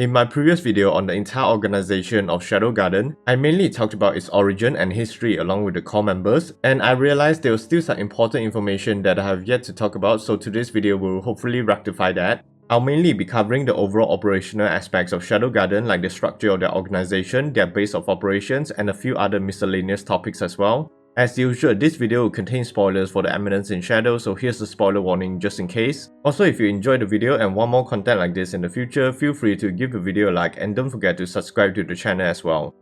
In my previous video on the entire organization of Shadow Garden, I mainly talked about its origin and history along with the core members, and I realized there was still some important information that I have yet to talk about, so today's video will hopefully rectify that. I'll mainly be covering the overall operational aspects of Shadow Garden, like the structure of their organization, their base of operations, and a few other miscellaneous topics as well. As usual, this video will contain spoilers for the Eminence in Shadow, so here's a spoiler warning just in case. Also, if you enjoyed the video and want more content like this in the future, feel free to give the video a like and don't forget to subscribe to the channel as well.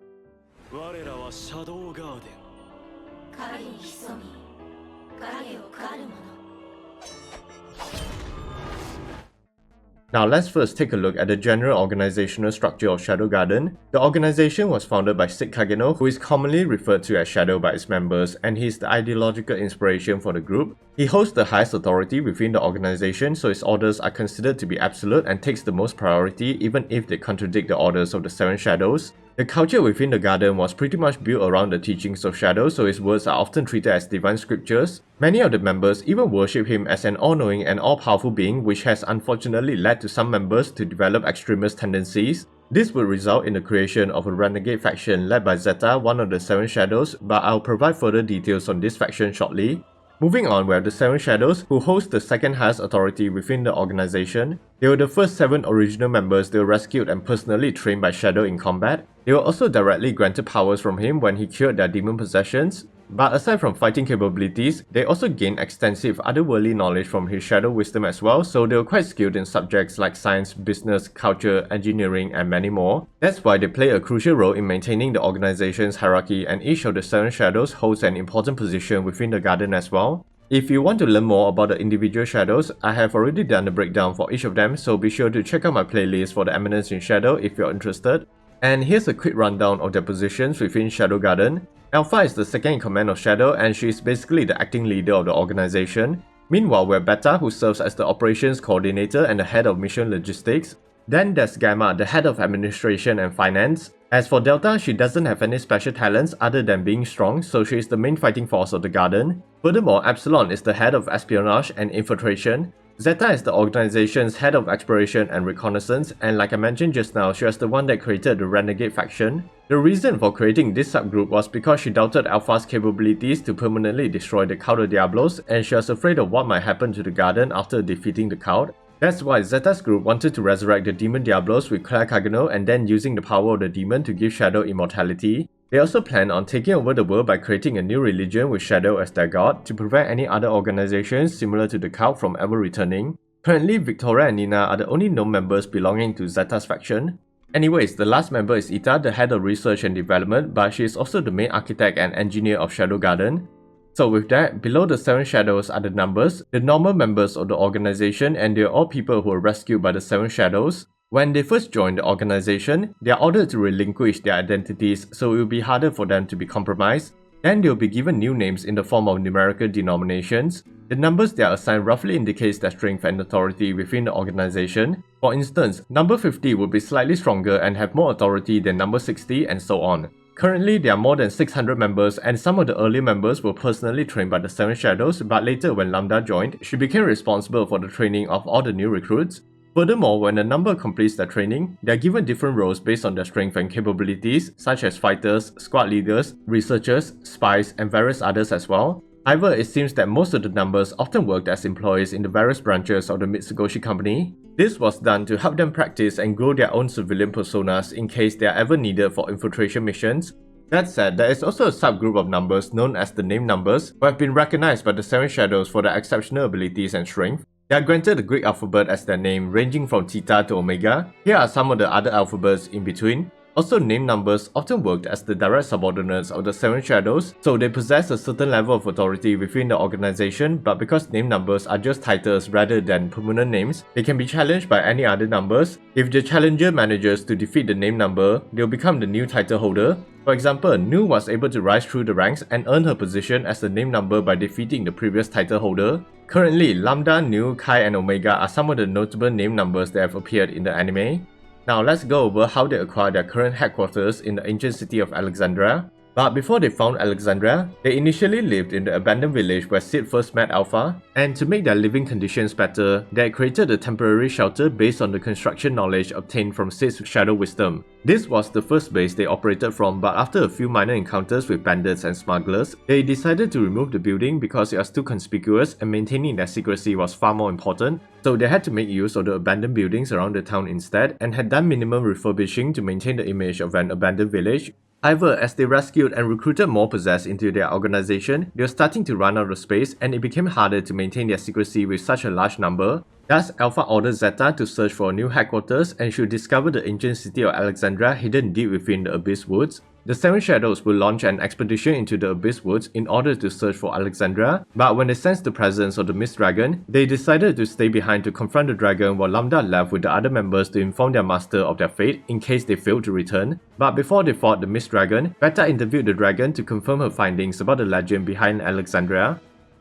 Now let's first take a look at the general organizational structure of Shadow Garden. The organization was founded by Sid Kageno, who is commonly referred to as Shadow by its members, and he is the ideological inspiration for the group. He holds the highest authority within the organization, so his orders are considered to be absolute and takes the most priority even if they contradict the orders of the Seven Shadows. The culture within the garden was pretty much built around the teachings of Shadow, so his words are often treated as divine scriptures. Many of the members even worship him as an all-knowing and all-powerful being, which has unfortunately led to some members to develop extremist tendencies. This would result in the creation of a renegade faction led by Zeta, one of the Seven Shadows, but I'll provide further details on this faction shortly. Moving on, we have the Seven Shadows, who host the second highest authority within the organization. They were the first 7 original members that were rescued and personally trained by Shadow in combat. They were also directly granted powers from him when he cured their demon possessions. But aside from fighting capabilities, they also gained extensive otherworldly knowledge from his Shadow wisdom as well, so they were quite skilled in subjects like science, business, culture, engineering, and many more. That's why they play a crucial role in maintaining the organization's hierarchy, and each of the 7 Shadows holds an important position within the garden as well. If you want to learn more about the individual shadows, I have already done a breakdown for each of them, so be sure to check out my playlist for the Eminence in Shadow if you're interested. And here's a quick rundown of their positions within Shadow Garden. Alpha is the second in command of Shadow, and she is basically the acting leader of the organization. Meanwhile, we have Beta, who serves as the operations coordinator and the head of mission logistics. Then there's Gamma, the head of administration and finance. As for Delta, she doesn't have any special talents other than being strong, so she is the main fighting force of the garden. Furthermore, Epsilon is the head of espionage and infiltration. Zeta is the organization's head of exploration and reconnaissance, and like I mentioned just now, she was the one that created the Renegade faction. The reason for creating this subgroup was because she doubted Alpha's capabilities to permanently destroy the Cult of Diablos, and she was afraid of what might happen to the garden after defeating the Cult. That's why Zeta's group wanted to resurrect the demon Diablos with Claire Kageno and then using the power of the demon to give Shadow immortality. They also plan on taking over the world by creating a new religion with Shadow as their god to prevent any other organizations similar to the Cult from ever returning. Currently, Victoria and Nina are the only known members belonging to Zeta's faction. Anyways, the last member is Ita, the head of research and development, but she is also the main architect and engineer of Shadow Garden. So with that, below the 7 Shadows are the numbers, the normal members of the organization, and they are all people who were rescued by the 7 Shadows. When they first join the organization, they are ordered to relinquish their identities, so it will be harder for them to be compromised. Then they will be given new names in the form of numerical denominations. The numbers they are assigned roughly indicates their strength and authority within the organization. For instance, number 50 will be slightly stronger and have more authority than number 60, and so on. Currently, there are more than 600 members, and some of the early members were personally trained by the 7 Shadows, but later when Lambda joined, she became responsible for the training of all the new recruits. Furthermore, when a number completes their training, they are given different roles based on their strength and capabilities, such as fighters, squad leaders, researchers, spies, and various others as well. However, it seems that most of the numbers often worked as employees in the various branches of the Mitsugoshi Company. This was done to help them practice and grow their own civilian personas in case they are ever needed for infiltration missions. That said, there is also a subgroup of numbers known as the name numbers, who have been recognized by the 7 Shadows for their exceptional abilities and strength. They are granted the Greek alphabet as their name, ranging from Theta to Omega. Here are some of the other alphabets in between. Also, name numbers often worked as the direct subordinates of the 7 Shadows, so they possess a certain level of authority within the organization, but because name numbers are just titles rather than permanent names, they can be challenged by any other numbers. If the challenger manages to defeat the name number, they'll become the new title holder. For example, Nu was able to rise through the ranks and earn her position as the name number by defeating the previous title holder. Currently, Lambda, Nu, Kai, and Omega are some of the notable name numbers that have appeared in the anime. Now let's go over how they acquired their current headquarters in the ancient city of Alexandria. But before they found Alexandria, they initially lived in the abandoned village where Sid first met Alpha, and to make their living conditions better, they had created a temporary shelter based on the construction knowledge obtained from Sid's shadow wisdom. This was the first base they operated from, but after a few minor encounters with bandits and smugglers, they decided to remove the building because it was too conspicuous and maintaining their secrecy was far more important, so they had to make use of the abandoned buildings around the town instead and had done minimum refurbishing to maintain the image of an abandoned village. However, as they rescued and recruited more possessed into their organization, they were starting to run out of space and it became harder to maintain their secrecy with such a large number. Thus, Alpha ordered Zeta to search for a new headquarters and should discover the ancient city of Alexandria hidden deep within the Abyss Woods. The Seven Shadows will launch an expedition into the Abyss Woods in order to search for Alexandria, but when they sensed the presence of the Mist Dragon, they decided to stay behind to confront the dragon while Lambda left with the other members to inform their master of their fate in case they failed to return. But before they fought the Mist Dragon, Beta interviewed the dragon to confirm her findings about the legend behind Alexandria.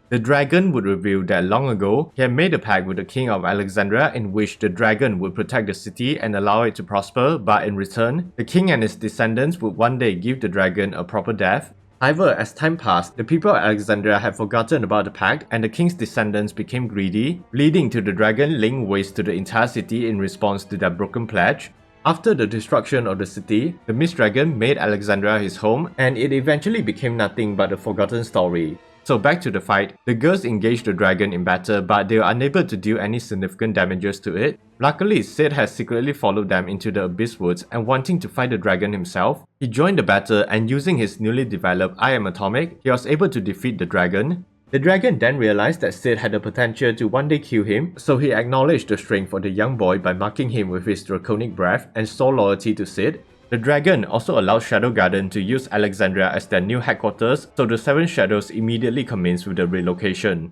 The dragon would reveal that long ago, he had made a pact with the king of Alexandria in which the dragon would protect the city and allow it to prosper, but in return, the king and his descendants would one day give the dragon a proper death. However, as time passed, the people of Alexandria had forgotten about the pact and the king's descendants became greedy, leading to the dragon laying waste to the entire city in response to their broken pledge. After the destruction of the city, the Mist Dragon made Alexandria his home and it eventually became nothing but a forgotten story. So back to the fight, the girls engaged the dragon in battle but they were unable to deal any significant damages to it. Luckily, Sid has secretly followed them into the Abyss Woods and wanting to fight the dragon himself, he joined the battle and using his newly developed I Am Atomic, he was able to defeat the dragon. The dragon then realized that Sid had the potential to one day kill him, so he acknowledged the strength of the young boy by marking him with his draconic breath and swore loyalty to Sid. The dragon also allowed Shadow Garden to use Alexandria as their new headquarters, so the Seven Shadows immediately commenced with the relocation.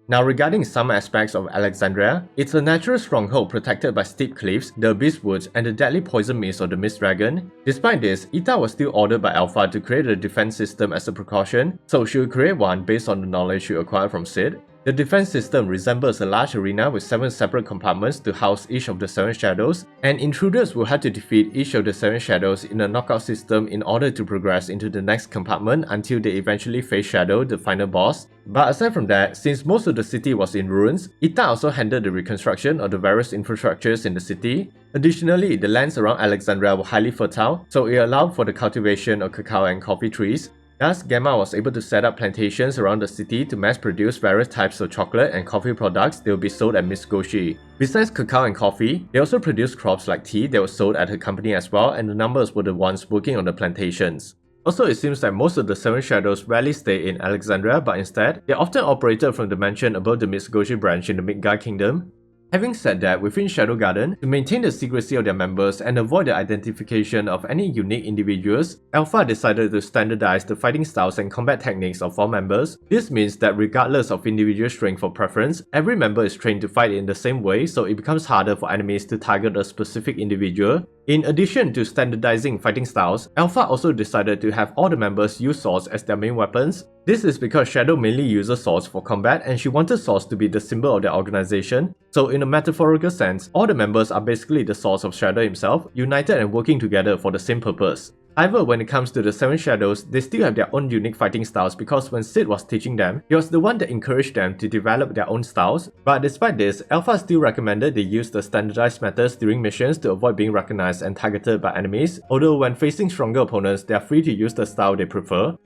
Now regarding some aspects of Alexandria, it's a natural stronghold protected by steep cliffs, the Abyss Woods, and the deadly poison mist of the Mist Dragon. Despite this, Ita was still ordered by Alpha to create a defense system as a precaution, so she would create one based on the knowledge she acquired from Sid. The defense system resembles a large arena with 7 separate compartments to house each of the 7 shadows, and intruders will have to defeat each of the 7 shadows in a knockout system in order to progress into the next compartment until they eventually face Shadow, the final boss. But aside from that, since most of the city was in ruins, Ita also handled the reconstruction of the various infrastructures in the city. Additionally, the lands around Alexandria were highly fertile, so it allowed for the cultivation of cacao and coffee trees. Thus, Gamma was able to set up plantations around the city to mass produce various types of chocolate and coffee products that will be sold at Miss Goshi. Besides cacao and coffee, they also produced crops like tea that was sold at her company as well, and the numbers were the ones working on the plantations. Also, it seems that most of the 7 shadows rarely stay in Alexandria, but instead, they often operated from the mansion above the Miss Goshi branch in the Midgard Kingdom. Having said that, within Shadow Garden, to maintain the secrecy of their members and avoid the identification of any unique individuals, Alpha decided to standardize the fighting styles and combat techniques of all members. This means that regardless of individual strength or preference, every member is trained to fight in the same way, so it becomes harder for enemies to target a specific individual. In addition to standardizing fighting styles, Alpha also decided to have all the members use swords as their main weapons. This is because Shadow mainly uses swords for combat and she wanted swords to be the symbol of their organization. So in a metaphorical sense, all the members are basically the swords of Shadow himself, united and working together for the same purpose. However, when it comes to the 7 shadows, they still have their own unique fighting styles because when Sid was teaching them, he was the one that encouraged them to develop their own styles. But despite this, Alpha still recommended they use the standardized methods during missions to avoid being recognized and targeted by enemies, although when facing stronger opponents, they are free to use the style they prefer.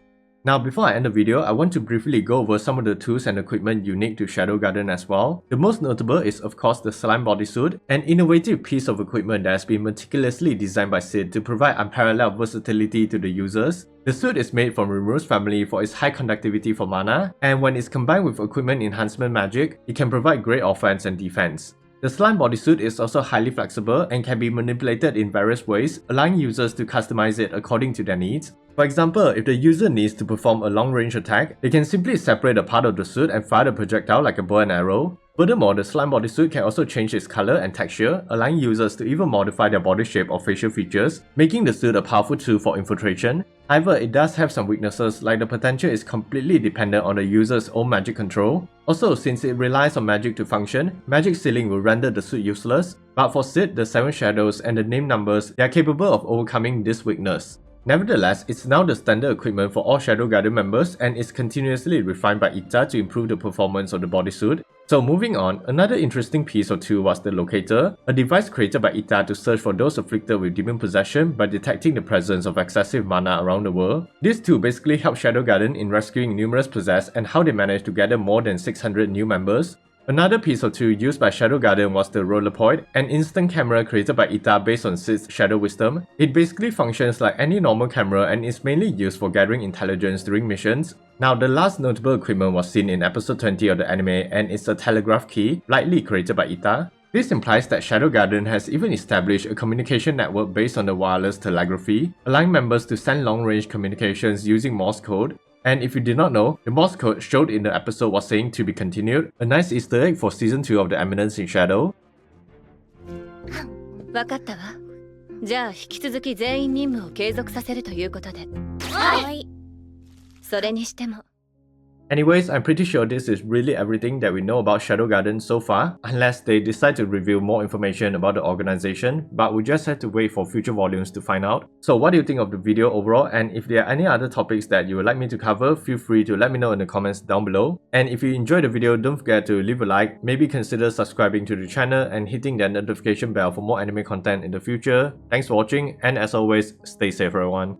Now before I end the video, I want to briefly go over some of the tools and equipment unique to Shadow Garden as well. The most notable is of course the Slime Bodysuit, an innovative piece of equipment that has been meticulously designed by Sid to provide unparalleled versatility to the users. The suit is made from Rimur's family for its high conductivity for mana, and when it's combined with equipment enhancement magic, it can provide great offense and defense. The Slime Bodysuit is also highly flexible and can be manipulated in various ways, allowing users to customize it according to their needs. For example, if the user needs to perform a long-range attack, they can simply separate a part of the suit and fire the projectile like a bow and arrow. Furthermore, the Slime Bodysuit can also change its color and texture, allowing users to even modify their body shape or facial features, making the suit a powerful tool for infiltration. However, it does have some weaknesses, like the potential is completely dependent on the user's own magic control. Also, since it relies on magic to function, magic ceiling will render the suit useless. But for Sid, the 7 shadows and the name numbers, they are capable of overcoming this weakness. Nevertheless, it's now the standard equipment for all Shadow Garden members and is continuously refined by ITA to improve the performance of the bodysuit. So moving on, another interesting piece or two was the Locator, a device created by ITA to search for those afflicted with demon possession by detecting the presence of excessive mana around the world. This tool basically helped Shadow Garden in rescuing numerous possessed and how they managed to gather more than 600 new members. Another piece or two used by Shadow Garden was the Roller Point, an instant camera created by ITA based on Sid's Shadow Wisdom. It basically functions like any normal camera and is mainly used for gathering intelligence during missions. Now, the last notable equipment was seen in episode 20 of the anime and it's a telegraph key, likely created by ITA. This implies that Shadow Garden has even established a communication network based on the wireless telegraphy, allowing members to send long-range communications using Morse code. And if you did not know, the Morse code showed in the episode was saying to be continued, a nice Easter egg for season 2 of the Eminence in Shadow. わかったわ。じゃあ引き続き全員任務を継続させるということで。はい。それにしても。Anyways, I'm pretty sure this is really everything that we know about Shadow Garden so far, unless they decide to reveal more information about the organization, but we just have to wait for future volumes to find out. So what do you think of the video overall, and if there are any other topics that you would like me to cover, feel free to let me know in the comments down below. And if you enjoyed the video, don't forget to leave a like, maybe consider subscribing to the channel and hitting that notification bell for more anime content in the future. Thanks for watching, and as always, stay safe everyone.